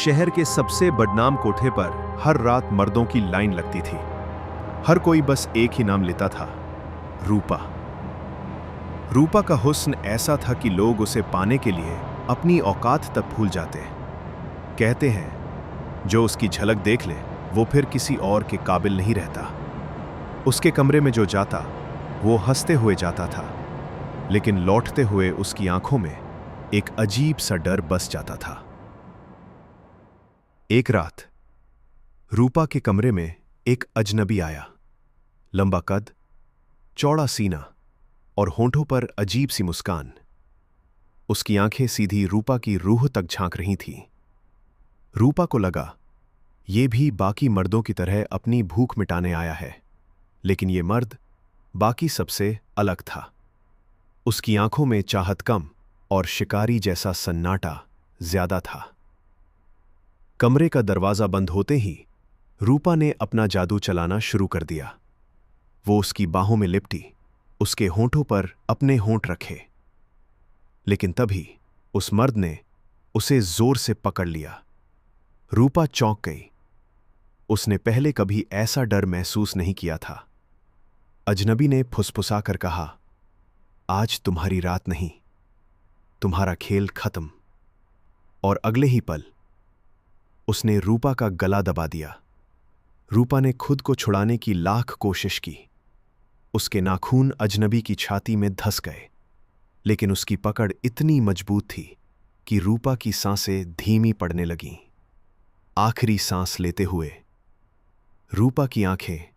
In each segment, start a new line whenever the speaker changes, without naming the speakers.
शहर के सबसे बदनाम कोठे पर हर रात मर्दों की लाइन लगती थी। हर कोई बस एक ही नाम लेता था, रूपा। रूपा का हुस्न ऐसा था कि लोग उसे पाने के लिए अपनी औकात तक भूल जाते। कहते हैं जो उसकी झलक देख ले वो फिर किसी और के काबिल नहीं रहता। उसके कमरे में जो जाता वो हंसते हुए जाता था, लेकिन लौटते हुए उसकी आंखों में एक अजीब सा डर बस जाता था। एक रात रूपा के कमरे में एक अजनबी आया। लंबा कद, चौड़ा सीना और होंठों पर अजीब सी मुस्कान। उसकी आंखें सीधी रूपा की रूह तक झांक रही थीं। रूपा को लगा ये भी बाकी मर्दों की तरह अपनी भूख मिटाने आया है, लेकिन ये मर्द बाकी सबसे अलग था। उसकी आंखों में चाहत कम और शिकारी जैसा सन्नाटा ज्यादा था। कमरे का दरवाजा बंद होते ही रूपा ने अपना जादू चलाना शुरू कर दिया। वो उसकी बाहों में लिपटी, उसके होंठों पर अपने होंठ रखे, लेकिन तभी उस मर्द ने उसे जोर से पकड़ लिया। रूपा चौंक गई। उसने पहले कभी ऐसा डर महसूस नहीं किया था। अजनबी ने फुसफुसाकर कहा, आज तुम्हारी रात नहीं, तुम्हारा खेल खत्म। और अगले ही पल उसने रूपा का गला दबा दिया। रूपा ने खुद को छुड़ाने की लाख कोशिश की। उसके नाखून अजनबी की छाती में धंस गए, लेकिन उसकी पकड़ इतनी मजबूत थी कि रूपा की सांसें धीमी पड़ने लगीं। आखिरी सांस लेते हुए रूपा की आंखें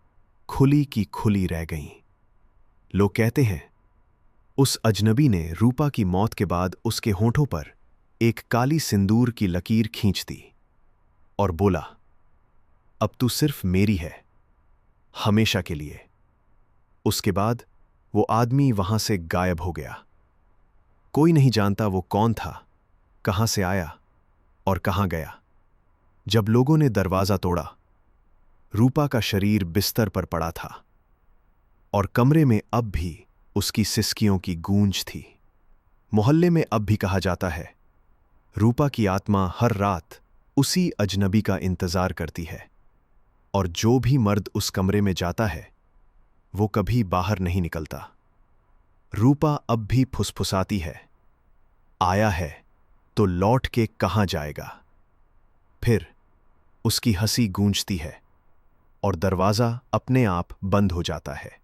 खुली की खुली रह गईं। लोग कहते हैं उस अजनबी ने रूपा की मौत के बाद उसके होंठों पर एक काली सिंदूर की लकीर खींच दी और बोला, अब तू सिर्फ मेरी है, हमेशा के लिए। उसके बाद वो आदमी वहां से गायब हो गया। कोई नहीं जानता वो कौन था, कहां से आया और कहां गया। जब लोगों ने दरवाजा तोड़ा, रूपा का शरीर बिस्तर पर पड़ा था और कमरे में अब भी उसकी सिसकियों की गूंज थी। मोहल्ले में अब भी कहा जाता है, रूपा की आत्मा हर रात उसी अजनबी का इंतजार करती है, और जो भी मर्द उस कमरे में जाता है वो कभी बाहर नहीं निकलता। रूपा अब भी फुसफुसाती है, आया है तो लौट के कहां जाएगा। फिर उसकी हंसी गूंजती है और दरवाजा अपने आप बंद हो जाता है।